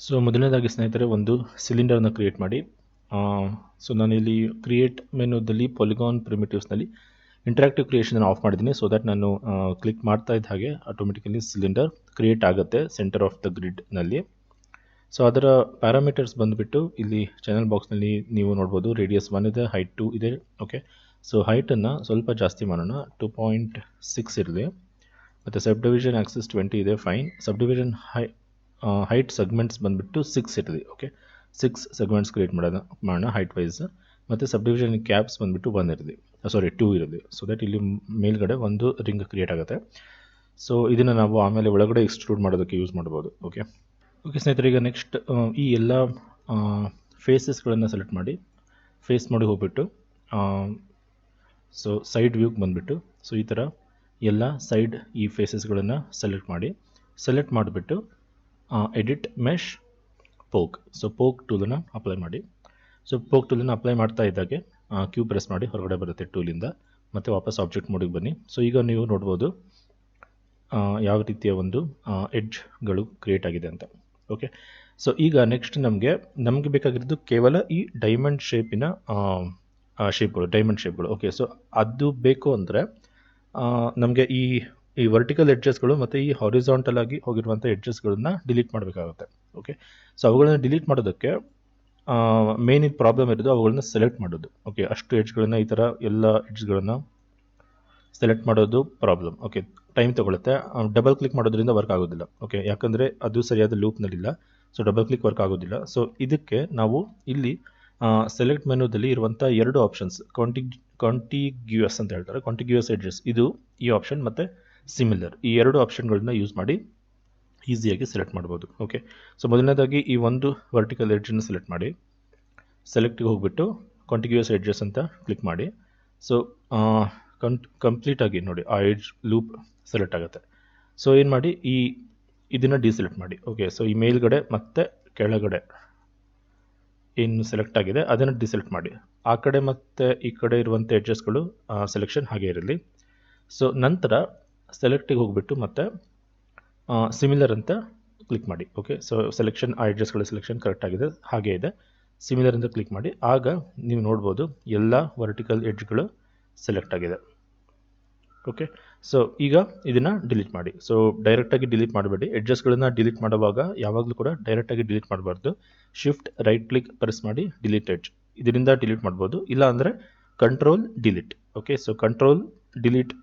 So ಮೊದಲನೇದಾಗಿ ಸ್ನೇಹಿತರೆ ಒಂದು ಸಿಲಿಂಡರ್ನ ಕ್ರಿಯೇಟ್ ಮಾಡಿ. ಸೊ ನಾನಿಲ್ಲಿ ಕ್ರಿಯೇಟ್ ಮೆನುದಲ್ಲಿ ಪಾಲಿಗಾನ್ ಪ್ರಿಮಿಟಿವ್ಸ್ನಲ್ಲಿ ಇಂಟ್ರಾಕ್ಟಿವ್ ಕ್ರಿಯೇಷನ್ ಆಫ್ ಮಾಡಿದ್ದೀನಿ. ಸೊ ದಟ್ ನಾನು ಕ್ಲಿಕ್ ಮಾಡ್ತಾ ಇದ್ದ ಹಾಗೆ ಆಟೋಮೆಟಿಕಲಿ ಸಿಲಿಂಡರ್ ಕ್ರಿಯೇಟ್ ಆಗುತ್ತೆ ಸೆಂಟರ್ ಆಫ್ ದ ಗ್ರಿಡ್ನಲ್ಲಿ. ಸೊ ಅದರ ಪ್ಯಾರಾಮೀಟರ್ಸ್ ಬಂದುಬಿಟ್ಟು ಇಲ್ಲಿ ಚಾನಲ್ ಬಾಕ್ಸ್ನಲ್ಲಿ ನೀವು ನೋಡ್ಬೋದು. ರೇಡಿಯಸ್ 1 ಇದೆ, ಹೈಟ್ 2 ಇದೆ. ಓಕೆ, ಸೊ ಹೈಟನ್ನು ಸ್ವಲ್ಪ ಜಾಸ್ತಿ ಮಾಡೋಣ, 2.6 ಇರಲಿ. ಮತ್ತು ಸಬ್ ಡಿವಿಷನ್ ಆಕ್ಸಿಸ್ 20 ಇದೆ, fine. Sub division height segments ಬಂದುಬಿಟ್ಟು 6 ಇರಲಿ. ಓಕೆ, 6 ಸೆಗ್ಮೆಂಟ್ಸ್ ಕ್ರಿಯೇಟ್ ಮಾಡೋಣ ಹೈಟ್ ವೈಸ್. ಮತ್ತು ಸಬ್ ಡಿವಿಷನ್ ಕ್ಯಾಪ್ಸ್ ಬಂದುಬಿಟ್ಟು 1 ಇರಲಿ, 2 ಇರಲಿ. ಸೊ ದಟ್ ಇಲ್ಲಿ ಮೇಲ್ಗಡೆ ಒಂದು ರಿಂಗ್ ಕ್ರಿಯೇಟ್ ಆಗುತ್ತೆ. ಸೊ ಇದನ್ನು ನಾವು ಆಮೇಲೆ ಒಳಗಡೆ ಎಕ್ಸ್ಟ್ರೂಡ್ ಮಾಡೋದಕ್ಕೆ ಯೂಸ್ ಮಾಡ್ಬೋದು. ಓಕೆ ಸ್ನೇಹಿತರೆ, ಈಗ ನೆಕ್ಸ್ಟ್ ಈ ಎಲ್ಲ ಫೇಸಸ್ಗಳನ್ನು ಸೆಲೆಕ್ಟ್ ಮಾಡಿ ಫೇಸ್ ಮಾಡಿ ಹೋಗ್ಬಿಟ್ಟು ಸೊ ಸೈಡ್ ವ್ಯೂಗೆ ಬಂದುಬಿಟ್ಟು ಸೊ ಈ ಥರ ಎಲ್ಲ ಸೈಡ್ ಈ ಫೇಸಸ್ಗಳನ್ನು ಸೆಲೆಕ್ಟ್ ಮಾಡಿಬಿಟ್ಟು edit mesh poke. So poke ಟೂಲನ್ನು ಅಪ್ಲೈ ಮಾಡಿ. ಸೊ ಪೋಕ್ ಟೂಲನ್ನು ಅಪ್ಲೈ ಮಾಡ್ತಾ ಇದ್ದಾಗೆ ಕ್ಯೂ ಪ್ರೆಸ್ ಮಾಡಿ ಹೊರಗಡೆ ಬರುತ್ತೆ ಟೂಲಿಂದ. ಮತ್ತು ವಾಪಸ್ ಆಬ್ಜೆಕ್ಟ್ ಮೋಡಿಗೆ ಬನ್ನಿ. ಸೊ ಈಗ ನೀವು ನೋಡ್ಬೋದು ಯಾವ ರೀತಿಯ ಒಂದು ಎಡ್ಜ್ಗಳು ಕ್ರಿಯೇಟ್ ಆಗಿದೆ ಅಂತ. ಓಕೆ, ಸೊ ಈಗ ನೆಕ್ಸ್ಟ್ ನಮಗೆ ಬೇಕಾಗಿರೋದು ಕೇವಲ ಈ ಡೈಮಂಡ್ ಶೇಪಿನ ಡೈಮಂಡ್ ಶೇಪ್ಗಳು. ಓಕೆ, ಸೊ ಅದು ಬೇಕು ಅಂದರೆ ನಮಗೆ ಈ ವರ್ಟಿಕಲ್ ಎಡ್ಜಸ್ಗಳು ಮತ್ತು ಈ ಹಾರಿಜಾಂಟಲ್ ಆಗಿ ಹೋಗಿರುವಂಥ ಎಡ್ಜಸ್ಗಳನ್ನ ಡಿಲೀಟ್ ಮಾಡಬೇಕಾಗುತ್ತೆ. ಓಕೆ, ಸೊ ಅವುಗಳನ್ನ ಡಿಲೀಟ್ ಮಾಡೋದಕ್ಕೆ ಮೇನ್ ಇದು ಪ್ರಾಬ್ಲಮ್ ಇರೋದು ಅವುಗಳನ್ನ ಸೆಲೆಕ್ಟ್ ಮಾಡೋದು. ಓಕೆ, ಅಷ್ಟು ಎಡ್ಜ್ಗಳನ್ನ ಈ ಥರ ಎಲ್ಲ ಎಡ್ಜ್ಗಳನ್ನು ಸೆಲೆಕ್ಟ್ ಮಾಡೋದು ಪ್ರಾಬ್ಲಮ್. ಓಕೆ, ಟೈಮ್ ತೊಗೊಳುತ್ತೆ. ಡಬಲ್ ಕ್ಲಿಕ್ ಮಾಡೋದ್ರಿಂದ ವರ್ಕ್ ಆಗೋದಿಲ್ಲ. ಓಕೆ, ಯಾಕಂದರೆ ಅದು ಸರಿಯಾದ ಲೂಪ್ನಲ್ಲಿಲ್ಲ. ಸೊ ಡಬಲ್ ಕ್ಲಿಕ್ ವರ್ಕ್ ಆಗೋದಿಲ್ಲ. ಸೊ ಇದಕ್ಕೆ ನಾವು ಇಲ್ಲಿ ಸೆಲೆಕ್ಟ್ ಮೆನುದಲ್ಲಿ ಇರುವಂಥ 2 ಆಪ್ಷನ್ಸ್, ಕಾಂಟಿಗ್ಯೂಯಸ್ ಅಂತ ಹೇಳ್ತಾರೆ, ಕಾಂಟಿಗ್ಯೂಯಸ್ ಎಡ್ಜಸ್, ಇದು ಈ ಆಪ್ಷನ್ ಮತ್ತು ಸಿಮಿಲರ್, ಈ 2 ಆಪ್ಷನ್ಗಳನ್ನ ಯೂಸ್ ಮಾಡಿ ಈಸಿಯಾಗಿ ಸೆಲೆಕ್ಟ್ ಮಾಡ್ಬೋದು. ಓಕೆ, ಸೊ ಮೊದಲನೇದಾಗಿ ಈ ಒಂದು ವರ್ಟಿಕಲ್ ಎಡ್ಜನ್ನು ಸೆಲೆಕ್ಟ್ ಮಾಡಿ. ಸೆಲೆಕ್ಟಿಗೆ ಹೋಗ್ಬಿಟ್ಟು ಕಾಂಟಿಗ್ಯೂಯಸ್ ಎಡ್ಜಸ್ ಅಂತ ಕ್ಲಿಕ್ ಮಾಡಿ. ಸೊ ಕಂಪ್ಲೀಟಾಗಿ ನೋಡಿ ಆ ಎಡ್ಜ್ ಲೂಪ್ ಸೆಲೆಕ್ಟ್ ಆಗುತ್ತೆ. ಸೊ ಏನು ಮಾಡಿ ಇದನ್ನು ಡಿಸೆಲೆಕ್ಟ್ ಮಾಡಿ. ಓಕೆ, ಸೊ ಈ ಮೇಲ್ಗಡೆ ಮತ್ತು ಕೆಳಗಡೆ ಏನು ಸೆಲೆಕ್ಟ್ ಆಗಿದೆ ಅದನ್ನು ಡಿಸೆಲೆಕ್ಟ್ ಮಾಡಿ. ಆ ಕಡೆ ಮತ್ತು ಈ ಕಡೆ ಇರುವಂಥ ಎಡ್ಜಸ್ಗಳು ಸೆಲೆಕ್ಷನ್ ಹಾಗೆ ಇರಲಿ. ಸೊ ನಂತರ ಸೆಲೆಕ್ಟಿಗೆ ಹೋಗ್ಬಿಟ್ಟು ಮತ್ತು ಸಿಮಿಲರ್ ಅಂತ ಕ್ಲಿಕ್ ಮಾಡಿ. ಓಕೆ, ಸೊ ಸೆಲೆಕ್ಷನ್ ಆ ಎಡ್ಜಸ್ಗಳ ಸೆಲೆಕ್ಷನ್ ಕರೆಕ್ಟ್ ಆಗಿದೆ, ಹಾಗೇ ಇದೆ. ಸಿಮಿಲರ್ ಅಂತ ಕ್ಲಿಕ್ ಮಾಡಿ. ಆಗ ನೀವು ನೋಡ್ಬೋದು ಎಲ್ಲ ವರ್ಟಿಕಲ್ ಎಡ್ಜ್ಗಳು ಸೆಲೆಕ್ಟ್ ಆಗಿದೆ. ಓಕೆ, ಸೊ ಈಗ ಇದನ್ನು ಡಿಲೀಟ್ ಮಾಡಿ. ಸೊ ಡೈರೆಕ್ಟಾಗಿ ಡಿಲೀಟ್ ಮಾಡಬೇಡಿ. ಎಡ್ಜಸ್ಗಳನ್ನು ಡಿಲೀಟ್ ಮಾಡುವಾಗ ಯಾವಾಗಲೂ ಕೂಡ ಡೈರೆಕ್ಟಾಗಿ ಡಿಲೀಟ್ ಮಾಡಬಾರ್ದು. ಶಿಫ್ಟ್ ರೈಟ್ ಕ್ಲಿಕ್ ಪ್ರೆಸ್ ಮಾಡಿ ಡಿಲೀಟ್ ಎಡ್ಜ್, ಇದರಿಂದ ಡಿಲೀಟ್ ಮಾಡ್ಬೋದು. ಇಲ್ಲ ಅಂದರೆ control delete. Okay, so control delete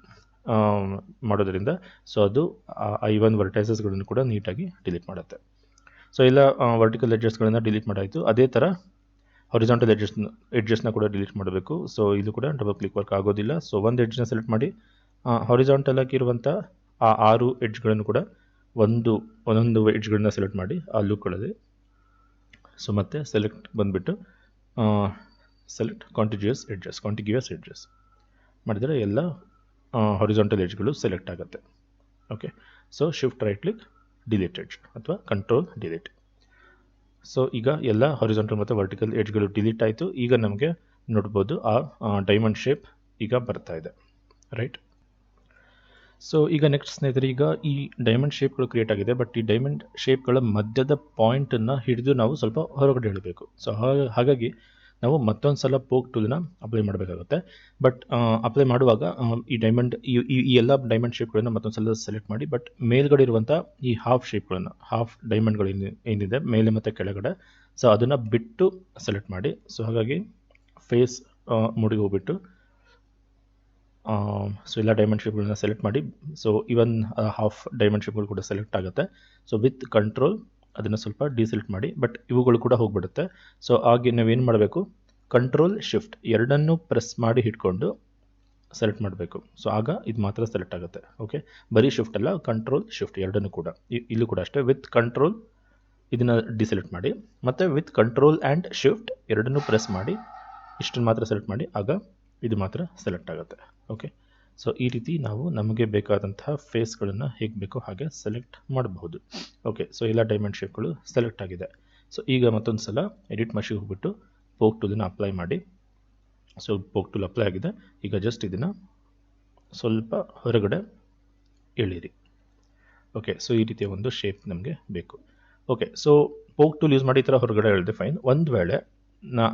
ಮಾಡೋದ್ರಿಂದ ಸೊ ಅದು I1 ವರ್ಟೈಸಸ್ಗಳನ್ನು ಕೂಡ ನೀಟಾಗಿ ಡಿಲೀಟ್ ಮಾಡುತ್ತೆ. ಸೊ ಎಲ್ಲ ವರ್ಟಿಕಲ್ ಎಡ್ಜಸ್ಗಳನ್ನು ಡಿಲೀಟ್ ಮಾಡಾಯಿತು. ಅದೇ ಥರ ಹಾರಿಜಾಂಟಲ್ ಎಡ್ಜಸ್ನ ಕೂಡ ಡಿಲೀಟ್ ಮಾಡಬೇಕು. ಸೊ ಇದು ಕೂಡ ಡಬಲ್ ಕ್ಲಿಕ್ ವರ್ಕ್ ಆಗೋದಿಲ್ಲ. ಸೊ ಒಂದು ಎಡ್ಜ್ನ ಸೆಲೆಕ್ಟ್ ಮಾಡಿ. ಹಾರಿಜಾಂಟಲ್ ಆಗಿರುವಂಥ ಆ 6 ಎಡ್ಜ್ಗಳನ್ನು ಕೂಡ ಒಂದೊಂದು ಎಡ್ಜ್ಗಳನ್ನ ಸೆಲೆಕ್ಟ್ ಮಾಡಿ ಆ ಲೂಪ್ಗಳಲ್ಲಿ. ಸೊ ಮತ್ತೆ ಸೆಲೆಕ್ಟ್ ಬಂದುಬಿಟ್ಟು ಸೆಲೆಕ್ಟ್ ಕಾಂಟಿಗ್ಯೂಯಸ್ ಎಡ್ಜಸ್ ಮಾಡಿದರೆ ಎಲ್ಲ ಹಾರಿಜಾಂಟಲ್ ಎಡ್ಜ್ಗಳು ಸೆಲೆಕ್ಟ್ ಆಗುತ್ತೆ. Okay, so shift right click delete edge ಅಥವಾ ಕಂಟ್ರೋಲ್ ಡಿಲೀಟ್. ಸೊ ಈಗ ಎಲ್ಲ ಹಾರಿಜಾಂಟಲ್ ಮತ್ತು ವರ್ಟಿಕಲ್ ಎಡ್ಜ್ಗಳು ಡಿಲೀಟ್ ಆಯಿತು. ಈಗ ನಮಗೆ ನೋಡ್ಬೋದು ಆ ಡೈಮಂಡ್ ಶೇಪ್ ಈಗ ಬರ್ತಾ ಇದೆ, ರೈಟ್. ಸೊ ಈಗ ನೆಕ್ಸ್ಟ್ ಸ್ನೇಹಿತರೆ, ಈಗ ಈ ಡೈಮಂಡ್ ಶೇಪ್ಗಳು ಕ್ರಿಯೇಟ್ ಆಗಿದೆ. ಬಟ್ ಈ ಡೈಮಂಡ್ ಶೇಪ್ಗಳ ಮಧ್ಯದ ಪಾಯಿಂಟನ್ನು ಹಿಡಿದು ನಾವು ಸ್ವಲ್ಪ ಹೊರಗಡೆ ಇಡಬೇಕು. ಸೊ ಹಾಗಾಗಿ ನಾವು ಮತ್ತೊಂದು ಸಲ ಪೋಕ್ ಟೂಲನ್ನ ಅಪ್ಲೈ ಮಾಡಬೇಕಾಗುತ್ತೆ. ಬಟ್ ಅಪ್ಲೈ ಮಾಡುವಾಗ ಈ ಡೈಮಂಡ್ ಈ ಎಲ್ಲ ಡೈಮಂಡ್ ಶೇಪ್ಗಳನ್ನು ಮತ್ತೊಂದು ಸಲ ಸೆಲೆಕ್ಟ್ ಮಾಡಿ. ಬಟ್ ಮೇಲ್ಗಡೆ ಇರುವಂಥ ಈ ಹಾಫ್ ಡೈಮಂಡ್ಗಳು ಏನಿದೆ ಮೇಲೆ ಮತ್ತು ಕೆಳಗಡೆ, ಸೊ ಅದನ್ನು ಬಿಟ್ಟು ಸೆಲೆಕ್ಟ್ ಮಾಡಿ. ಸೊ ಹಾಗಾಗಿ ಫೇಸ್ ಮೋಡಿಗೆ ಹೋಗ್ಬಿಟ್ಟು ಸೊ ಎಲ್ಲ ಡೈಮಂಡ್ ಶೇಪ್ಗಳನ್ನ ಸೆಲೆಕ್ಟ್ ಮಾಡಿ. ಸೊ ಇವನ್ ಹಾಫ್ ಡೈಮಂಡ್ ಶೇಪ್ಗಳು ಕೂಡ ಸೆಲೆಕ್ಟ್ ಆಗುತ್ತೆ. ಸೊ ವಿತ್ ಕಂಟ್ರೋಲ್ ಅದನ್ನು ಸ್ವಲ್ಪ ಡಿಸೆಲೆಕ್ಟ್ ಮಾಡಿ. ಬಟ್ ಇವುಗಳು ಕೂಡ ಹೋಗ್ಬಿಡುತ್ತೆ. ಸೊ ಹಾಗೆ ನಾವೇನು ಮಾಡಬೇಕು, ಕಂಟ್ರೋಲ್ ಶಿಫ್ಟ್ ಎರಡನ್ನೂ ಪ್ರೆಸ್ ಮಾಡಿ ಹಿಡ್ಕೊಂಡು ಸೆಲೆಕ್ಟ್ ಮಾಡಬೇಕು. ಸೊ ಆಗ ಇದು ಮಾತ್ರ ಸೆಲೆಕ್ಟ್ ಆಗುತ್ತೆ. ಓಕೆ, ಬರೀ ಶಿಫ್ಟ್ ಅಲ್ಲ, ಕಂಟ್ರೋಲ್ ಶಿಫ್ಟ್ ಎರಡನ್ನೂ ಕೂಡ. ಇಲ್ಲೂ ಕೂಡ ಅಷ್ಟೇ, ವಿತ್ ಕಂಟ್ರೋಲ್ ಇದನ್ನು ಡಿಸೆಲೆಕ್ಟ್ ಮಾಡಿ. ಮತ್ತು ವಿತ್ ಕಂಟ್ರೋಲ್ ಆ್ಯಂಡ್ ಶಿಫ್ಟ್ ಎರಡನ್ನೂ ಪ್ರೆಸ್ ಮಾಡಿ ಇಷ್ಟನ್ನು ಮಾತ್ರ ಸೆಲೆಕ್ಟ್ ಮಾಡಿ. ಆಗ ಇದು ಮಾತ್ರ ಸೆಲೆಕ್ಟ್ ಆಗುತ್ತೆ. ಓಕೆ, ಸೊ ಈ ರೀತಿ ನಾವು ನಮಗೆ ಬೇಕಾದಂತಹ ಫೇಸ್ಗಳನ್ನು ಹೇಗೆ ಬೇಕೋ ಹಾಗೆ ಸೆಲೆಕ್ಟ್ ಮಾಡಬಹುದು. ಓಕೆ, ಸೊ ಎಲ್ಲ ಡೈಮಂಡ್ ಶೇಪ್ಗಳು ಸೆಲೆಕ್ಟ್ ಆಗಿದೆ. ಸೊ ಈಗ ಮತ್ತೊಂದು ಸಲ ಎಡಿಟ್ ಮಷಿಗೆ ಹೋಗ್ಬಿಟ್ಟು ಪೋಕ್ ಟೂಲನ್ನು ಅಪ್ಲೈ ಮಾಡಿ. ಸೊ ಪೋಕ್ ಟೂಲ್ ಅಪ್ಲೈ ಆಗಿದೆ. ಈಗ ಜಸ್ಟ್ ಇದನ್ನು ಸ್ವಲ್ಪ ಹೊರಗಡೆ ಎಳೀರಿ. ಓಕೆ, ಸೊ ಈ ರೀತಿಯ ಒಂದು ಶೇಪ್ ನಮಗೆ ಬೇಕು. Okay, so poke tool use ಮಾಡಿ ಈ ಥರ ಹೊರಗಡೆ ಹೇಳಿದೆ, ಫೈನ್. ಒಂದು ವೇಳೆ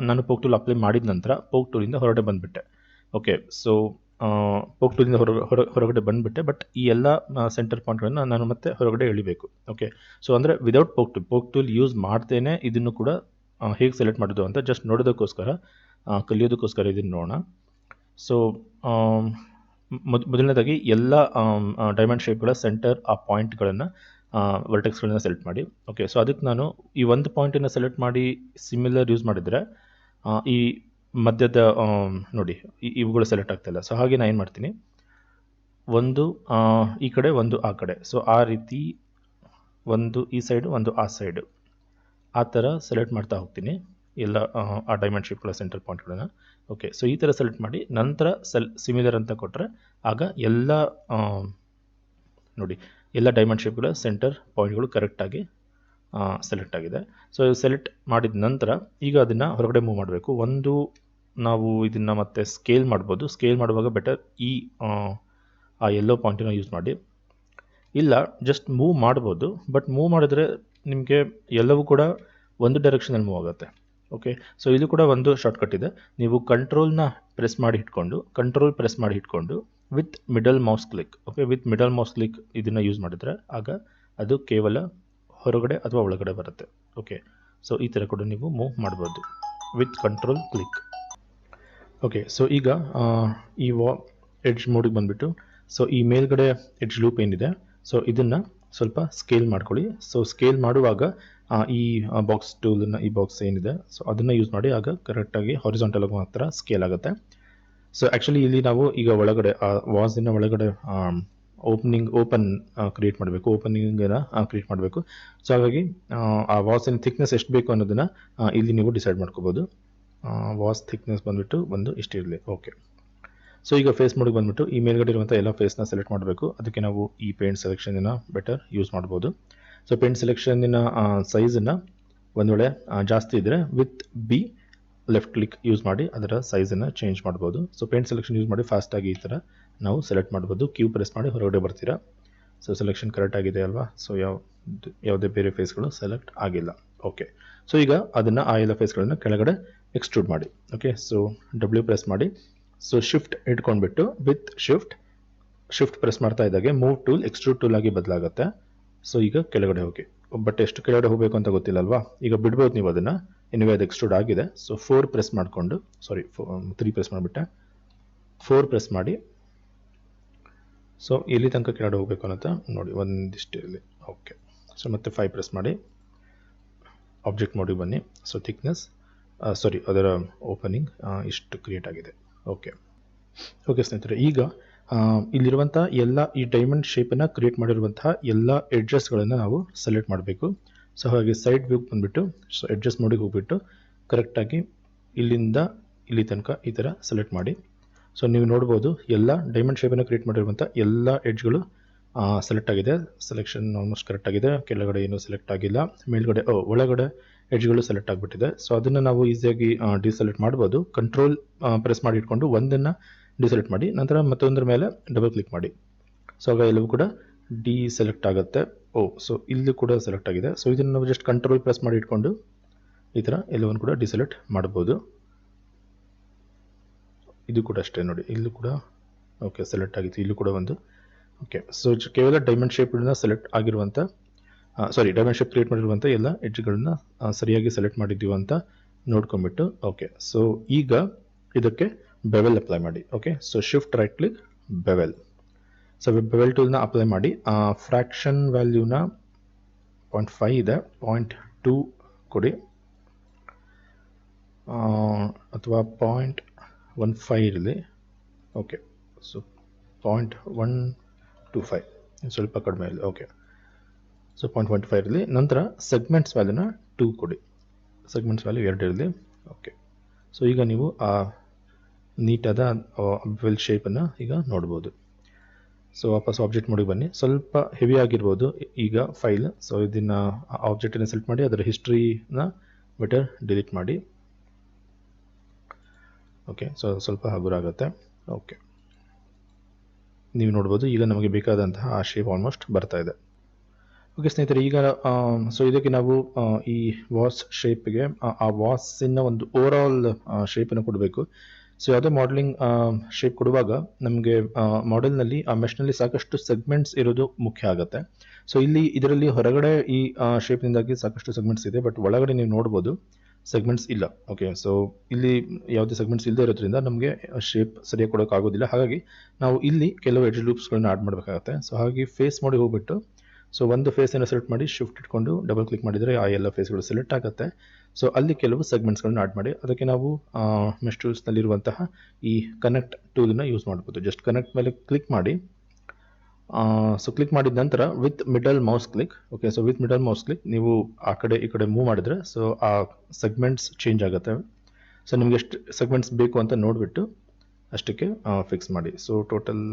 ನಾನು ಪೋಕ್ ಟೂಲ್ ಅಪ್ಲೈ ಮಾಡಿದ ನಂತರ ಪೋಕ್ ಟೂಲಿಂದ ಹೊರಗಡೆ ಬಂದುಬಿಟ್ಟೆ. ಓಕೆ, ಸೊ ಪೋಕ್ ಟೂಲಿಂದ ಹೊರಗಡೆ ಬಂದುಬಿಟ್ಟೆ, ಬಟ್ ಈ ಎಲ್ಲ ಸೆಂಟರ್ ಪಾಯಿಂಟ್ಗಳನ್ನು ನಾನು ಮತ್ತೆ ಹೊರಗಡೆ ಎಳಿಬೇಕು. ಓಕೆ, ಸೊ ಅಂದರೆ ವಿದೌಟ್ ಪೋಕ್ ಟೂಲ್ ಯೂಸ್ ಮಾಡ್ತೇನೆ ಇದನ್ನು ಕೂಡ ಹೇಗೆ ಸೆಲೆಕ್ಟ್ ಮಾಡೋದು ಅಂತ ಜಸ್ಟ್ ನೋಡೋದಕ್ಕೋಸ್ಕರ, ಕಲಿಯೋದಕ್ಕೋಸ್ಕರ ಇದನ್ನು ನೋಡೋಣ. ಸೊ ಮೊದಲನೇದಾಗಿ ಎಲ್ಲ ಡೈಮಂಡ್ ಶೇಪ್ಗಳ ಸೆಂಟರ್ ಆ ಪಾಯಿಂಟ್ಗಳನ್ನು ವರ್ಟೆಕ್ಸ್ಗಳನ್ನ ಸೆಲೆಕ್ಟ್ ಮಾಡಿ. ಓಕೆ, ಸೊ ಅದಕ್ಕೆ ನಾನು ಈ ಒಂದು ಪಾಯಿಂಟನ್ನು ಸೆಲೆಕ್ಟ್ ಮಾಡಿ ಸಿಮಿಲರ್ ಯೂಸ್ ಮಾಡಿದರೆ ಈ ಮಧ್ಯದ ನೋಡಿ ಇವುಗಳು ಸೆಲೆಕ್ಟ್ ಆಗ್ತಾಯಿಲ್ಲ. ಸೊ ಹಾಗೆ ನಾನು ಏನು ಮಾಡ್ತೀನಿ, ಒಂದು ಈ ಕಡೆ ಒಂದು ಆ ಕಡೆ, ಸೊ ಆ ರೀತಿ ಒಂದು ಈ ಸೈಡು ಒಂದು ಆ ಸೈಡು ಆ ಥರ ಸೆಲೆಕ್ಟ್ ಮಾಡ್ತಾ ಹೋಗ್ತೀನಿ ಎಲ್ಲ ಆ ಡೈಮಂಡ್ ಶೇಪ್ಗಳ ಸೆಂಟರ್ ಪಾಯಿಂಟ್ಗಳನ್ನು. ಓಕೆ, ಸೊ ಈ ಥರ ಸೆಲೆಕ್ಟ್ ಮಾಡಿ ನಂತರ ಸಿಮಿಲರ್ ಅಂತ ಕೊಟ್ಟರೆ ಆಗ ಎಲ್ಲ ನೋಡಿ ಎಲ್ಲ ಡೈಮಂಡ್ ಶೇಪ್ಗಳ ಸೆಂಟರ್ ಪಾಯಿಂಟ್ಗಳು ಕರೆಕ್ಟಾಗಿ ಸೆಲೆಕ್ಟ್ ಆಗಿದೆ. ಸೊ ಸೆಲೆಕ್ಟ್ ಮಾಡಿದ ನಂತರ ಈಗ ಅದನ್ನು ಹೊರಗಡೆ ಮೂವ್ ಮಾಡಬೇಕು. ಒಂದು ನಾವು ಇದನ್ನು ಮತ್ತೆ ಸ್ಕೇಲ್ ಮಾಡ್ಬೋದು. ಸ್ಕೇಲ್ ಮಾಡುವಾಗ ಬೆಟರ್ ಆ ಎಲ್ಲೋ ಪಾಯಿಂಟನ್ನು ಯೂಸ್ ಮಾಡಿ. ಇಲ್ಲ ಜಸ್ಟ್ ಮೂವ್ ಮಾಡ್ಬೋದು, ಬಟ್ ಮೂವ್ ಮಾಡಿದ್ರೆ ನಿಮಗೆ ಎಲ್ಲವೂ ಕೂಡ ಒಂದು ಡೈರೆಕ್ಷನಲ್ಲಿ ಮೂವ್ ಆಗುತ್ತೆ. ಓಕೆ, ಸೊ ಇದು ಕೂಡ ಒಂದು ಶಾರ್ಟ್ಕಟ್ ಇದೆ. ನೀವು ಕಂಟ್ರೋಲ್ ಪ್ರೆಸ್ ಮಾಡಿ ಇಟ್ಕೊಂಡು with middle mouse click, okay, with middle mouse click ಇದನ್ನು ಯೂಸ್ ಮಾಡಿದರೆ ಆಗ ಅದು ಕೇವಲ ಹೊರಗಡೆ ಅಥವಾ ಒಳಗಡೆ ಬರುತ್ತೆ. ಓಕೆ, ಸೊ ಈ ಥರ ಕೂಡ ನೀವು ಮೂವ್ ಮಾಡ್ಬೋದು with control click. Okay, so ಈಗ ಈ ಎಡ್ಜ್ ಮೋಡಿಗೆ ಬಂದುಬಿಟ್ಟು, ಸೊ ಈ ಮೇಲ್ಗಡೆ ಎಡ್ಜ್ ಲೂಪ್ ಏನಿದೆ, ಸೊ ಇದನ್ನು ಸ್ವಲ್ಪ ಸ್ಕೇಲ್ ಮಾಡ್ಕೊಳ್ಳಿ. ಸೊ ಸ್ಕೇಲ್ ಮಾಡುವಾಗ ಈ ಬಾಕ್ಸ್ ಟೂಲನ್ನು, ಈ ಬಾಕ್ಸ್ ಏನಿದೆ, ಸೊ ಅದನ್ನು ಯೂಸ್ ಮಾಡಿ ಆಗ ಕರೆಕ್ಟಾಗಿ ಹಾರಿಜಾಂಟಲ್ ಆಗಿ ಮಾತ್ರ ಸ್ಕೇಲ್ ಆಗುತ್ತೆ. ಸೊ ಆ್ಯಕ್ಚುಲಿ ಇಲ್ಲಿ ನಾವು ಈಗ ಒಳಗಡೆ ವಾಸಿನ ಒಳಗಡೆ ಓಪನ್ ಕ್ರಿಯೇಟ್ ಮಾಡಬೇಕು, ಓಪನಿಂಗನ್ನು ಕ್ರಿಯೇಟ್ ಮಾಡಬೇಕು. ಸೊ ಹಾಗಾಗಿ ಆ ವಾಸಿನ ಥಿಕ್ನೆಸ್ ಎಷ್ಟು ಬೇಕು ಅನ್ನೋದನ್ನು ಇಲ್ಲಿ ನೀವು ಡಿಸೈಡ್ ಮಾಡ್ಕೋಬೋದು. ವಾಸ್ ಥಿಕ್ನೆಸ್ ಬಂದುಬಿಟ್ಟು ಇಷ್ಟಿರಲಿ. ಓಕೆ, ಸೊ ಈಗ ಫೇಸ್ ಮೋಡಿಗೆ ಬಂದುಬಿಟ್ಟು ಈ ಮೇಲ್ಗಡೆ ಇರುವಂಥ ಎಲ್ಲ ಫೇಸ್ನ ಸೆಲೆಕ್ಟ್ ಮಾಡಬೇಕು. ಅದಕ್ಕೆ ನಾವು ಈ ಪೇಂಟ್ ಸೆಲೆಕ್ಷನ್ನ ಬೆಟರ್ ಯೂಸ್ ಮಾಡ್ಬೋದು. ಸೊ ಪೇಂಟ್ ಸೆಲೆಕ್ಷನ್ನಿನ ಸೈಜನ್ನು ಒಂದು ವೇಳೆ ಜಾಸ್ತಿ ಇದ್ದರೆ with B left click use ಮಾಡಿ ಅದರ ಸೈಜನ್ನು ಚೇಂಜ್ ಮಾಡ್ಬೋದು. ಸೊ ಪೇಂಟ್ ಸೆಲೆಕ್ಷನ್ ಯೂಸ್ ಮಾಡಿ ಫಾಸ್ಟಾಗಿ ಈ ಥರ ನಾವು ಸೆಲೆಕ್ಟ್ ಮಾಡ್ಬೋದು. ಕ್ಯೂ ಪ್ರೆಸ್ ಮಾಡಿ ಹೊರಗಡೆ ಬರ್ತೀರಾ. ಸೊ ಸೆಲೆಕ್ಷನ್ ಕರೆಕ್ಟ್ ಆಗಿದೆ ಅಲ್ವಾ? ಸೊ ಯಾವುದೇ ಬೇರೆ ಫೇಸ್ಗಳು ಸೆಲೆಕ್ಟ್ ಆಗಿಲ್ಲ. ಓಕೆ, ಸೊ ಈಗ ಅದನ್ನು ಆ ಎಲ್ಲ ಫೇಸ್ಗಳನ್ನು ಕೆಳಗಡೆ ಎಕ್ಸ್ಟ್ರೂಡ್ ಮಾಡಿ. ಓಕೆ, ಸೊ ಡಬ್ಲ್ಯೂ ಪ್ರೆಸ್ ಮಾಡಿ, ಸೊ ಶಿಫ್ಟ್ ಇಟ್ಕೊಂಡ್ಬಿಟ್ಟು ವಿತ್ ಶಿಫ್ಟ್ ಪ್ರೆಸ್ ಮಾಡ್ತಾ ಇದ್ದಾಗೆ ಮೂವ್ ಟೂಲ್ ಎಕ್ಸ್ಟ್ರೂಡ್ ಟೂಲ್ ಆಗಿ ಬದಲಾಗುತ್ತೆ. ಸೊ ಈಗ ಕೆಳಗಡೆ ಹೋಗಿ, ಬಟ್ ಎಷ್ಟು ಕೆಳಗಡೆ ಹೋಗಬೇಕು ಅಂತ ಗೊತ್ತಿಲ್ಲಲ್ವಾ? ಈಗ ಬಿಡ್ಬೋದು ನೀವು ಅದನ್ನು, ಎನಿವೆ ಅದು ಎಕ್ಸ್ಟ್ರೂಡ್ ಆಗಿದೆ. ಸೊ 3 ಪ್ರೆಸ್ ಮಾಡಿಬಿಟ್ಟೆ, 4 ಪ್ರೆಸ್ ಮಾಡಿ. ಸೊ ಎಲ್ಲಿ ತನಕ ಕೆಳಗಡೆ ಹೋಗಬೇಕು ಅನ್ನೋದು ನೋಡಿ, ಒಂದಿಷ್ಟು ಇರಲಿ. ಓಕೆ, ಸೊ ಮತ್ತೆ 5 ಪ್ರೆಸ್ ಮಾಡಿ ಆಬ್ಜೆಕ್ಟ್ ಮೋಡಿಗೆ ಬನ್ನಿ. ಸೊ ಥಿಕ್ನೆಸ್ ಅದರ ಓಪನಿಂಗ್ ಇಷ್ಟು ಕ್ರಿಯೇಟ್ ಆಗಿದೆ. ಓಕೆ ಸ್ನೇಹಿತರೆ, ಈಗ ಇಲ್ಲಿರುವಂಥ ಎಲ್ಲ ಈ ಡೈಮಂಡ್ ಶೇಪನ್ನು ಕ್ರಿಯೇಟ್ ಮಾಡಿರುವಂತಹ ಎಲ್ಲ ಎಡ್ಜಸ್ಗಳನ್ನು ನಾವು ಸೆಲೆಕ್ಟ್ ಮಾಡಬೇಕು. ಸೊ ಹಾಗೆ ಸೈಡ್ ವ್ಯೂಗೆ ಬಂದುಬಿಟ್ಟು, ಸೊ ಎಡ್ಜಸ್ ಮೋಡಿಗೆ ಹೋಗ್ಬಿಟ್ಟು ಕರೆಕ್ಟಾಗಿ ಇಲ್ಲಿಂದ ಇಲ್ಲಿ ತನಕ ಈ ಥರ ಸೆಲೆಕ್ಟ್ ಮಾಡಿ. ಸೊ ನೀವು ನೋಡ್ಬೋದು ಎಲ್ಲ ಡೈಮಂಡ್ ಶೇಪನ್ನು ಕ್ರಿಯೇಟ್ ಮಾಡಿರುವಂಥ ಎಲ್ಲ ಎಡ್ಜ್ಗಳು ಸೆಲೆಕ್ಟ್ ಆಗಿದೆ. ಸೆಲೆಕ್ಷನ್ ಆಲ್ಮೋಸ್ಟ್ ಕರೆಕ್ಟ್ ಆಗಿದೆ. ಕೆಳಗಡೆ ಏನೂ ಸೆಲೆಕ್ಟ್ ಆಗಿಲ್ಲ, ಮೇಲ್ಗಡೆ ಒಳಗಡೆ ಎಡ್ಜ್ಗಳು ಸೆಲೆಕ್ಟ್ ಆಗಿಬಿಟ್ಟಿದೆ. ಸೊ ಅದನ್ನು ನಾವು ಈಸಿಯಾಗಿ ಡಿಸೆಲೆಕ್ಟ್ ಮಾಡ್ಬೋದು. ಕಂಟ್ರೋಲ್ ಪ್ರೆಸ್ ಮಾಡಿ ಇಟ್ಕೊಂಡು ಒಂದನ್ನು ಡಿಸೆಲೆಕ್ಟ್ ಮಾಡಿ, ನಂತರ ಮತ್ತೊಂದರ ಮೇಲೆ ಡಬಲ್ ಕ್ಲಿಕ್ ಮಾಡಿ. ಸೊ ಆಗ ಎಲ್ಲವೂ ಕೂಡ ಡಿಸೆಲೆಕ್ಟ್ ಆಗುತ್ತೆ. ಸೊ ಇಲ್ಲಿ ಕೂಡ ಸೆಲೆಕ್ಟ್ ಆಗಿದೆ. ಸೊ ಇದನ್ನು ನಾವು ಜಸ್ಟ್ ಕಂಟ್ರೋಲ್ ಪ್ರೆಸ್ ಮಾಡಿ ಇಟ್ಕೊಂಡು ಈ ಥರ ಎಲ್ಲವನ್ನು ಕೂಡ ಡಿಸೆಲೆಕ್ಟ್ ಮಾಡ್ಬೋದು. ಇದು ಕೂಡ ಅಷ್ಟೇ ನೋಡಿ, ಇಲ್ಲೂ ಕೂಡ ಓಕೆ ಸೆಲೆಕ್ಟ್ ಆಗಿತ್ತು, ಇಲ್ಲೂ ಕೂಡ ಒಂದು. ಓಕೆ, ಸೊ ಕೇವಲ ಡೈಮಂಡ್ ಶೇಪ್ಗಳನ್ನ ಸೆಲೆಕ್ಟ್ ಆಗಿರುವಂಥ ಡೈಮಂಡ್ ಶೇಪ್ ಕ್ರಿಯೇಟ್ ಮಾಡಿರುವಂಥ ಎಲ್ಲ ಎಡ್ಜ್ಗಳನ್ನ ಸರಿಯಾಗಿ ಸೆಲೆಕ್ಟ್ ಮಾಡಿದ್ದೀವಿ ಅಂತ ನೋಡ್ಕೊಂಬಿಟ್ಟು. ಓಕೆ, ಸೊ ಈಗ ಇದಕ್ಕೆ ಬೆವೆಲ್ ಅಪ್ಲೈ ಮಾಡಿ. Okay, so shift right click bevel. So bevel ಟೂಲ್ನ ಅಪ್ಲೈ ಮಾಡಿ. ಫ್ರ್ಯಾಕ್ಷನ್ ವ್ಯಾಲ್ಯೂನ 0.5 ಇದೆ, 0.2 ಕೊಡಿ, ಅಥವಾ 0.15 ಇರಲಿ. ಓಕೆ, ಸೊ 0.125 ಸ್ವಲ್ಪ ಕಡಿಮೆ ಇರಲಿ. ಓಕೆ, ಸೊ 0.15 ಇರಲಿ. ನಂತರ ಸೆಗ್ಮೆಂಟ್ಸ್ ವ್ಯಾಲ್ಯೂನ 2 ಕೊಡಿ, ಸೆಗ್ಮೆಂಟ್ಸ್ ವ್ಯಾಲ್ಯೂ 2 ಇರಲಿ. ಓಕೆ, ಸೊ ಈಗ ನೀವು ಆ ನೀಟಾದ ಬೆವೆಲ್ ಶೇಪನ್ನು ಈಗ ನೋಡ್ಬೋದು. ಸೊ ವಾಪಸ್ ಆಬ್ಜೆಕ್ಟ್ ಮೋಡಿಗೆ ಬನ್ನಿ. ಸ್ವಲ್ಪ ಹೆವಿ ಆಗಿರ್ಬೋದು ಈಗ ಫೈಲ್. ಸೊ ಇದನ್ನು ಆಬ್ಜೆಕ್ಟನ್ನು ಸೆಲೆಕ್ಟ್ ಮಾಡಿ, ಅದರ ಹಿಸ್ಟ್ರಿನ ಬೆಟರ್ ಡಿಲೀಟ್ ಮಾಡಿ. ಓಕೆ, ಸೊ ಸ್ವಲ್ಪ ಹಗುರ ಆಗುತ್ತೆ. ಓಕೆ, ನೀವು ನೋಡ್ಬೋದು ಈಗ ನಮಗೆ ಬೇಕಾದಂತಹ ಆ ಶೇಪ್ ಆಲ್ಮೋಸ್ಟ್ ಬರ್ತಾ ಇದೆ. ಓಕೆ ಸ್ನೇಹಿತರೆ, ಈಗ ಸೊ ಇದಕ್ಕೆ ನಾವು ಈ ವಾಸ್ ಶೇಪ್ಗೆ ಆ ವಾಸಿನ ಒಂದು ಓವರ್ ಆಲ್ ಶೇಪನ್ನು ಕೊಡಬೇಕು. ಸೊ ಯಾವುದೇ ಮಾಡೆಲಿಂಗ್ ಶೇಪ್ ಕೊಡುವಾಗ ನಮಗೆ ಮಾಡೆಲ್ನಲ್ಲಿ ಆ ಮೆಶ್ನಲ್ಲಿ ಸಾಕಷ್ಟು ಸೆಗ್ಮೆಂಟ್ಸ್ ಇರೋದು ಮುಖ್ಯ ಆಗುತ್ತೆ. ಸೊ ಇಲ್ಲಿ ಇದರಲ್ಲಿ ಹೊರಗಡೆ ಈ ಶೇಪ್ನಿಂದಾಗಿ ಸಾಕಷ್ಟು ಸೆಗ್ಮೆಂಟ್ಸ್ ಇದೆ, ಬಟ್ ಒಳಗಡೆ ನೀವು ನೋಡ್ಬೋದು ಸೆಗ್ಮೆಂಟ್ಸ್ ಇಲ್ಲ. ಓಕೆ, ಸೊ ಇಲ್ಲಿ ಯಾವುದೇ ಸೆಗ್ಮೆಂಟ್ಸ್ ಇಲ್ಲದೆ ಇರೋದ್ರಿಂದ ನಮಗೆ ಶೇಪ್ ಸರಿಯಾಗಿ ಕೊಡೋಕ್ಕಾಗೋದಿಲ್ಲ. ಹಾಗಾಗಿ ನಾವು ಇಲ್ಲಿ ಕೆಲವು ಎಡ್ಜ್ ಲೂಪ್ಸ್ಗಳನ್ನ ಆಡ್ ಮಾಡಬೇಕಾಗುತ್ತೆ. ಸೊ ಹಾಗಾಗಿ ಫೇಸ್ ಮಾಡಿ ಹೋಗ್ಬಿಟ್ಟು ಸೊ ಒಂದು ಫೇಸನ್ನು ಸೆಲೆಕ್ಟ್ ಮಾಡಿ ಶಿಫ್ಟ್ ಇಟ್ಕೊಂಡು ಡಬಲ್ ಕ್ಲಿಕ್ ಮಾಡಿದರೆ ಆ ಎಲ್ಲ ಫೇಸ್ಗಳು ಸೆಲೆಕ್ಟ್ ಆಗುತ್ತೆ. ಸೊ ಅಲ್ಲಿ ಕೆಲವು ಸೆಗ್ಮೆಂಟ್ಸ್ಗಳನ್ನ ಆಡ್ ಮಾಡಿ ಅದಕ್ಕೆ ನಾವು ಮೆಶ್ ಟೂಲ್ಸ್ನಲ್ಲಿರುವಂತಹ ಈ ಕನೆಕ್ಟ್ ಟೂಲನ್ನು ಯೂಸ್ ಮಾಡ್ಬೋದು. ಜಸ್ಟ್ ಕನೆಕ್ಟ್ ಮೇಲೆ ಕ್ಲಿಕ್ ಮಾಡಿ. ಸೊ ಕ್ಲಿಕ್ ಮಾಡಿದ ನಂತರ with middle mouse click. Okay, so with middle mouse click ನೀವು ಆ ಕಡೆ ಈ ಕಡೆ ಮೂವ್ ಮಾಡಿದ್ರೆ ಸೊ ಆ ಸೆಗ್ಮೆಂಟ್ಸ್ ಚೇಂಜ್ ಆಗುತ್ತೆ. ಸೊ ನಿಮ್ಗೆ ಎಷ್ಟು ಸೆಗ್ಮೆಂಟ್ಸ್ ಬೇಕು ಅಂತ ನೋಡಿಬಿಟ್ಟು ಅಷ್ಟಕ್ಕೆ ಫಿಕ್ಸ್ ಮಾಡಿ. ಸೊ ಟೋಟಲ್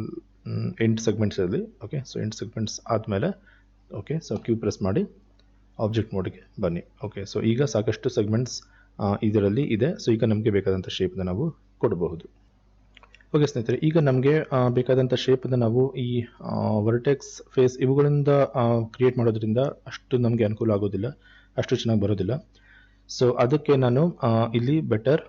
8 ಸೆಗ್ಮೆಂಟ್ಸ್ ಇರಲಿ. ಓಕೆ, ಸೊ 8 ಸೆಗ್ಮೆಂಟ್ಸ್ ಆದಮೇಲೆ ಓಕೆ, ಸೊ ಕ್ಯೂ ಪ್ರೆಸ್ ಮಾಡಿ ಆಬ್ಜೆಕ್ಟ್ ಮೋಡ್ಗೆ ಬನ್ನಿ. ಓಕೆ, ಸೊ ಈಗ ಸಾಕಷ್ಟು ಸೆಗ್ಮೆಂಟ್ಸ್ ಇದರಲ್ಲಿ ಇದೆ. ಸೊ ಈಗ ನಮಗೆ ಬೇಕಾದಂಥ ಶೇಪನ್ನು ನಾವು ಕೊಡಬಹುದು. ಓಕೆ ಸ್ನೇಹಿತರೆ, ಈಗ ನಮಗೆ ಬೇಕಾದಂಥ ಶೇಪನ್ನು ನಾವು ಈ ವರ್ಟೆಕ್ಸ್ ಫೇಸ್ ಇವುಗಳಿಂದ ಕ್ರಿಯೇಟ್ ಮಾಡೋದ್ರಿಂದ ಅಷ್ಟು ನಮಗೆ ಅನುಕೂಲ ಆಗೋದಿಲ್ಲ, ಅಷ್ಟು ಚೆನ್ನಾಗಿ ಬರೋದಿಲ್ಲ. ಸೊ ಅದಕ್ಕೆ ನಾನು ಇಲ್ಲಿ ಬೆಟರ್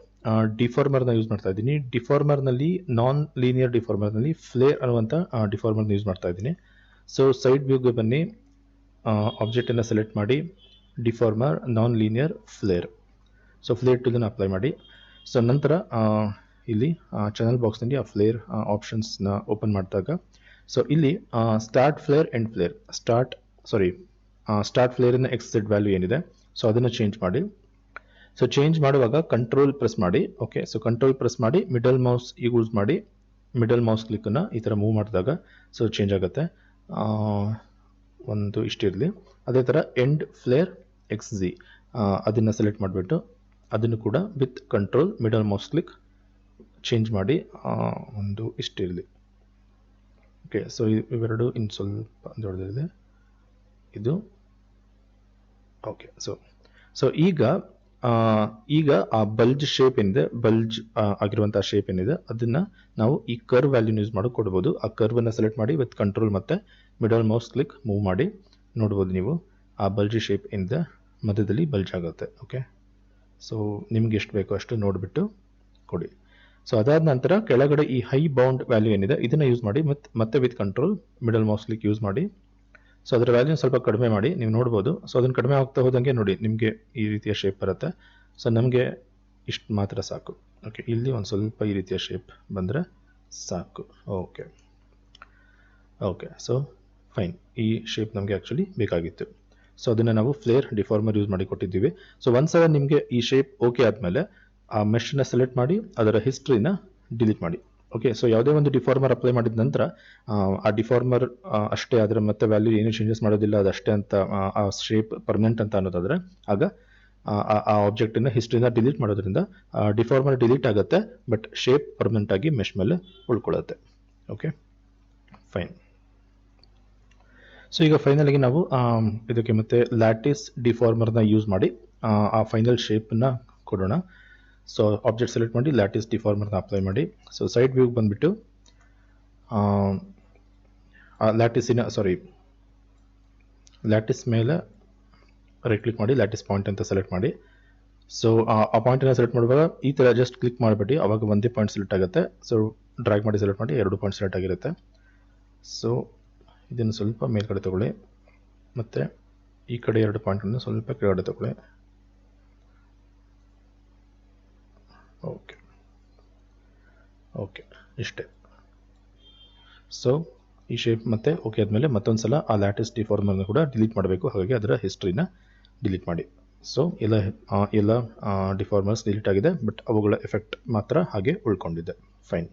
ಡಿಫಾರ್ಮರ್ನ ಯೂಸ್ ಮಾಡ್ತಾ ಇದ್ದೀನಿ. ಡಿಫಾರ್ಮರ್ನಲ್ಲಿ ನಾನ್ ಲೀನಿಯರ್ ಡಿಫಾರ್ಮರ್ನಲ್ಲಿ ಫ್ಲೇರ್ ಅನ್ನುವಂಥ ಡಿಫಾರ್ಮರ್ನ ಯೂಸ್ ಮಾಡ್ತಾ ಇದ್ದೀನಿ. ಸೊ ಸೈಡ್ ವ್ಯೂಗೆ ಬನ್ನಿ, ಆಬ್ಜೆಕ್ಟನ್ನು ಸೆಲೆಕ್ಟ್ ಮಾಡಿ, deformer non linear flare. So flare ಟೂಲನ್ನು ಅಪ್ಲೈ ಮಾಡಿ. ಸೊ ನಂತರ ಇಲ್ಲಿ ಚಾನಲ್ ಬಾಕ್ಸ್ನಲ್ಲಿ ಆ ಫ್ಲೇರ್ ಆಪ್ಷನ್ಸ್ನ ಓಪನ್ ಮಾಡಿದಾಗ ಸೊ ಇಲ್ಲಿ start flare end flare start ಫ್ಲೇರಿನ ಎಕ್ಸೆಟ್ ವ್ಯಾಲ್ಯೂ ಏನಿದೆ ಸೊ ಅದನ್ನು ಚೇಂಜ್ ಮಾಡಿ. ಸೊ ಚೇಂಜ್ ಮಾಡುವಾಗ ಕಂಟ್ರೋಲ್ ಪ್ರೆಸ್ ಮಾಡಿ. ಓಕೆ, ಸೊ ಕಂಟ್ರೋಲ್ ಪ್ರೆಸ್ ಮಾಡಿ ಮಿಡಲ್ ಮೌಸ್ ಯೂಸ್ ಮಾಡಿ ಮಿಡಲ್ ಮೌಸ್ ಕ್ಲಿಕ್ಕನ್ನು ಈ ಥರ ಮೂವ್ ಮಾಡಿದಾಗ ಸೊ ಚೇಂಜ್ ಆಗುತ್ತೆ. ಒಂದು ಇಷ್ಟಿರಲಿ. ಅದೇ ಥರ ಎಂಡ್ ಫ್ಲೇರ್ XZ ಅದನ್ನು ಸೆಲೆಕ್ಟ್ ಮಾಡಿಬಿಟ್ಟು ಅದನ್ನು ಕೂಡ with control middle mouse click change ಮಾಡಿ ಒಂದು ಇಷ್ಟಿರಲಿ. ಓಕೆ, ಸೊ ಇವೆರಡು ಇನ್ನು ಸ್ವಲ್ಪ ದೊಡ್ಡದಿದೆ ಇದು. ಓಕೆ, ಸೊ ಈಗ ಆ ಬಲ್ಜ್ ಶೇಪ್ ಏನಿದೆ, ಬಲ್ಜ್ ಆಗಿರುವಂಥ ಶೇಪ್ ಏನಿದೆ ಅದನ್ನು ನಾವು ಈ ಕರ್ವ್ ವ್ಯಾಲ್ಯೂನ ಯೂಸ್ ಮಾಡಿ ಕೊಡ್ಬೋದು. ಆ ಕರ್ವನ್ನು ಸೆಲೆಕ್ಟ್ ಮಾಡಿ ವಿತ್ ಕಂಟ್ರೋಲ್ ಮತ್ತು ಮಿಡಲ್ ಮೌಸ್ ಕ್ಲಿಕ್ ಮೂವ್ ಮಾಡಿ ನೋಡ್ಬೋದು ನೀವು ಆ ಬಲ್ಜ್ ಶೇಪ್ ಏನಿದೆ ಮಧ್ಯದಲ್ಲಿ ಬಲ್ಜ್ ಆಗುತ್ತೆ. ಓಕೆ, ಸೊ ನಿಮ್ಗೆ ಎಷ್ಟು ಬೇಕೋ ಅಷ್ಟು ನೋಡಿಬಿಟ್ಟು ಕೊಡಿ. ಸೊ ಅದಾದ ನಂತರ ಕೆಳಗಡೆ ಈ ಹೈ ಬೌಂಡ್ ವ್ಯಾಲ್ಯೂ ಏನಿದೆ ಇದನ್ನು ಯೂಸ್ ಮಾಡಿ ಮತ್ತೆ with control middle mouse click use ಮಾಡಿ. ಸೊ ಅದರ ವ್ಯಾಲ್ಯೂ ಸ್ವಲ್ಪ ಕಡಿಮೆ ಮಾಡಿ ನೀವು ನೋಡ್ಬೋದು. ಸೊ ಅದನ್ನು ಕಡಿಮೆ ಆಗ್ತಾ ಹೋದಂಗೆ ನೋಡಿ ನಿಮಗೆ ಈ ರೀತಿಯ ಶೇಪ್ ಬರುತ್ತೆ. ಸೊ ನಮಗೆ ಇಷ್ಟು ಮಾತ್ರ ಸಾಕು. ಓಕೆ, ಇಲ್ಲಿ ಒಂದು ಸ್ವಲ್ಪ ಈ ರೀತಿಯ ಶೇಪ್ ಬಂದರೆ ಸಾಕು. ಓಕೆ, ಸೊ ಫೈನ್, ಈ ಶೇಪ್ ನಮಗೆ ಆ್ಯಕ್ಚುಲಿ ಬೇಕಾಗಿತ್ತು. ಸೊ ಅದನ್ನು ನಾವು ಫ್ಲೇರ್ ಡಿಫಾರ್ಮರ್ ಯೂಸ್ ಮಾಡಿ ಕೊಟ್ಟಿದ್ದೀವಿ. ಸೊ ಒಂದ್ಸಲ ನಿಮಗೆ ಈ ಶೇಪ್ ಓಕೆ ಆದಮೇಲೆ ಆ ಮೆಶ್ನ ಸೆಲೆಕ್ಟ್ ಮಾಡಿ ಅದರ ಹಿಸ್ಟ್ರಿನ ಡಿಲೀಟ್ ಮಾಡಿ. ಓಕೆ, ಸೊ ಯಾವುದೇ ಒಂದು ಡಿಫಾರ್ಮರ್ ಅಪ್ಲೈ ಮಾಡಿದ ನಂತರ ಆ ಡಿಫಾರ್ಮರ್ ಅಷ್ಟೇ, ಅದರ ಮತ್ತೆ ವ್ಯಾಲ್ಯೂ ಏನು ಚೇಂಜಸ್ ಮಾಡೋದಿಲ್ಲ, ಅದಷ್ಟೇ ಅಂತ ಆ ಶೇಪ್ ಪರ್ಮನೆಂಟ್ ಅಂತ ಅನ್ನೋದಾದರೆ ಆಗ ಆ ಆಬ್ಜೆಕ್ಟಿನ ಹಿಸ್ಟ್ರಿನ ಡಿಲೀಟ್ ಮಾಡೋದ್ರಿಂದ ಡಿಫಾರ್ಮರ್ ಡಿಲೀಟ್ ಆಗುತ್ತೆ, ಬಟ್ ಶೇಪ್ ಪರ್ಮನೆಂಟ್ ಆಗಿ ಮೆಶ್ ಮೇಲೆ ಉಳ್ಕೊಳ್ಳುತ್ತೆ. Okay, fine. ಸೊ ಈಗ ಫೈನಲಿಗೆ ನಾವು ಇದಕ್ಕೆ ಮತ್ತೆ ಲ್ಯಾಟಿಸ್ ಡಿಫಾರ್ಮರ್ನ ಯೂಸ್ ಮಾಡಿ ಆ ಫೈನಲ್ ಶೇಪನ್ನ ಕೊಡೋಣ. ಸೊ ಆಬ್ಜೆಕ್ಟ್ ಸೆಲೆಕ್ಟ್ ಮಾಡಿ ಲ್ಯಾಟಿಸ್ ಡಿಫಾರ್ಮರ್ನ ಅಪ್ಲೈ ಮಾಡಿ. ಸೊ ಸೈಡ್ ವ್ಯೂಗೆ ಬಂದುಬಿಟ್ಟು ಲ್ಯಾಟಿಸ್ ಮೇಲೆ ರೈಟ್ ಕ್ಲಿಕ್ ಮಾಡಿ ಲ್ಯಾಟಿಸ್ ಪಾಯಿಂಟ್ ಅಂತ ಸೆಲೆಕ್ಟ್ ಮಾಡಿ. ಸೊ ಆ ಪಾಯಿಂಟನ್ನು ಸೆಲೆಕ್ಟ್ ಮಾಡುವಾಗ ಈ ಥರ ಜಸ್ಟ್ ಕ್ಲಿಕ್ ಮಾಡಿಬಿಟ್ಟು ಆವಾಗ ಒಂದೇ ಪಾಯಿಂಟ್ ಸೆಲೆಕ್ಟ್ ಆಗುತ್ತೆ. ಸೊ ಡ್ರ್ಯಾಗ್ ಮಾಡಿ ಸೆಲೆಕ್ಟ್ ಮಾಡಿ 2 ಪಾಯಿಂಟ್ ಸೆಲೆಕ್ಟ್ ಆಗಿರುತ್ತೆ. ಸೊ ಇದನ್ನು ಸ್ವಲ್ಪ ಮೇಲ್ಗಡೆ ತಗೊಳ್ಳಿ ಮತ್ತು ಈ ಕಡೆ 2 ಪಾಯಿಂಟನ್ನು ಸ್ವಲ್ಪ ಕೆಳಗಡೆ ತಗೊಳ್ಳಿ. ಓಕೆ, ಇಷ್ಟೇ. ಸೊ ಈ ಶೇಪ್ ಮತ್ತೆ ಓಕೆ ಆದಮೇಲೆ ಮತ್ತೊಂದು ಸಲ ಆ ಲ್ಯಾಟಿಸ್ ಡಿಫಾರ್ಮರ್ನ ಕೂಡ ಡಿಲೀಟ್ ಮಾಡಬೇಕು. ಹಾಗಾಗಿ ಅದರ ಹಿಸ್ಟ್ರಿನ ಡಿಲೀಟ್ ಮಾಡಿ. ಸೊ ಎಲ್ಲ ಡಿಫಾರ್ಮರ್ಸ್ ಡಿಲೀಟ್ ಆಗಿದೆ, ಬಟ್ ಅವುಗಳ ಎಫೆಕ್ಟ್ ಮಾತ್ರ ಹಾಗೆ ಉಳ್ಕೊಂಡಿದೆ. ಫೈನ್.